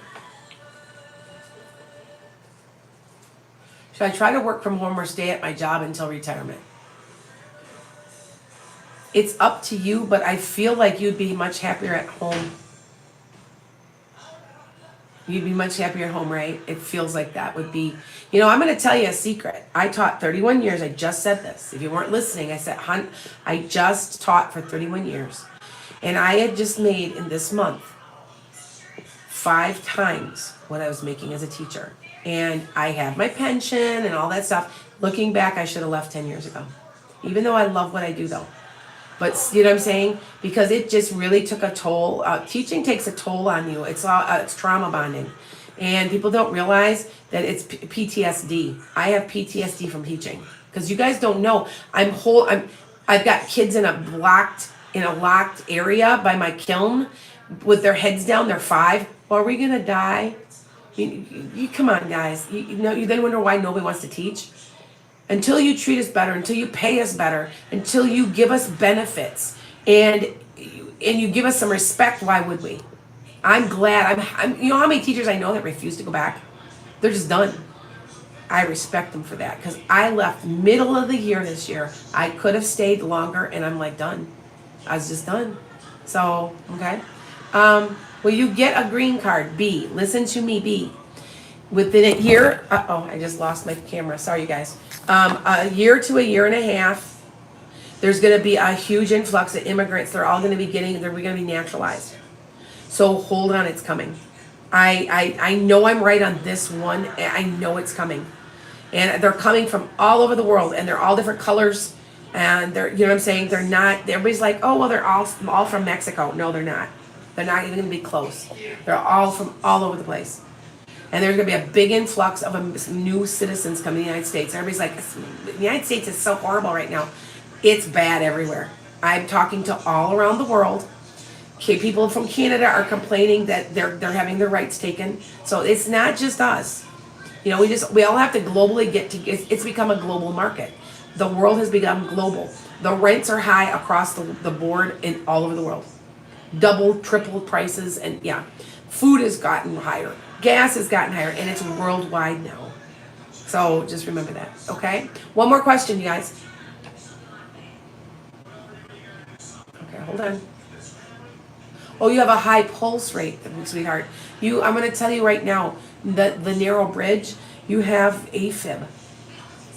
S1: Should I try to work from home or stay at my job until retirement? It's up to you, but I feel like you'd be much happier at home. You'd be much happier at home, right? It feels like that would be. I'm going to tell you a secret. I taught 31 years. I just said this. If you weren't listening, I said, I just taught for 31 years. And I had just made in this month 5 times what I was making as a teacher. And I have my pension and all that stuff. Looking back, I should have left 10 years ago. Even though I love what I do, though. But you know what I'm saying? Because it just really took a toll. Teaching takes a toll on you. It's trauma bonding. And people don't realize that it's PTSD. I have PTSD from teaching. Because you guys don't know. I've got kids in a locked area by my kiln with their heads down. They're 5. Well, are we going to die? You come on, guys. You then wonder why nobody wants to teach. Until you treat us better, until you pay us better, until you give us benefits, and you give us some respect, why would we? I'm glad. You know how many teachers I know that refuse to go back? They're just done. I respect them for that because I left middle of the year this year. I could have stayed longer, and I'm like done. I was just done. So, okay. Will you get a green card? B. Listen to me, B. Within a year, I just lost my camera. Sorry, you guys. A year to a year and a half, there's going to be a huge influx of immigrants. They're going to be naturalized. So hold on, it's coming. I know I'm right on this one. I know it's coming. And they're coming from all over the world, and they're all different colors. And they're, you know what I'm saying? They're not, everybody's like, oh, well, they're all from Mexico. No, they're not. They're not even going to be close. They're all from all over the place. And there's going to be a big influx of new citizens coming to the United States. Everybody's like, the United States is so horrible right now. It's bad everywhere. I'm talking to all around the world. Okay, people from Canada are complaining that they're having their rights taken. So it's not just us. You know, we all have to globally it's become a global market. The world has become global. The rents are high across the board in all over the world. Double, triple prices, and yeah. Food has gotten higher. Gas has gotten higher, and it's worldwide now. So just remember that, okay? One more question, you guys. Okay, hold on. Oh, you have a high pulse rate, sweetheart. I'm going to tell you right now, the narrow bridge, you have AFib.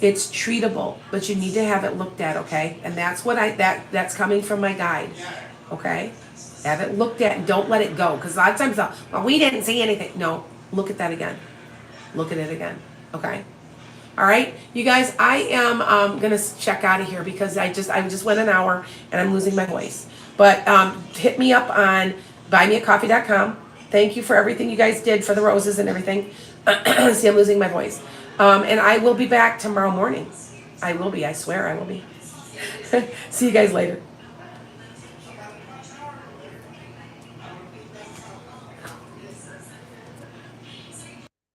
S1: It's treatable, but you need to have it looked at, okay? And that's what that's coming from my guide, okay? Have it looked at and don't let it go. Because a lot of times, well, we didn't see anything. No, look at that again. Look at it again, okay? All right, you guys, I am going to check out of here because I just went an hour and I'm losing my voice. But hit me up on buymeacoffee.com. Thank you for everything you guys did for the roses and everything. See, I'm losing my voice. And I will be back tomorrow morning. I will be. I swear I will be. See you guys later.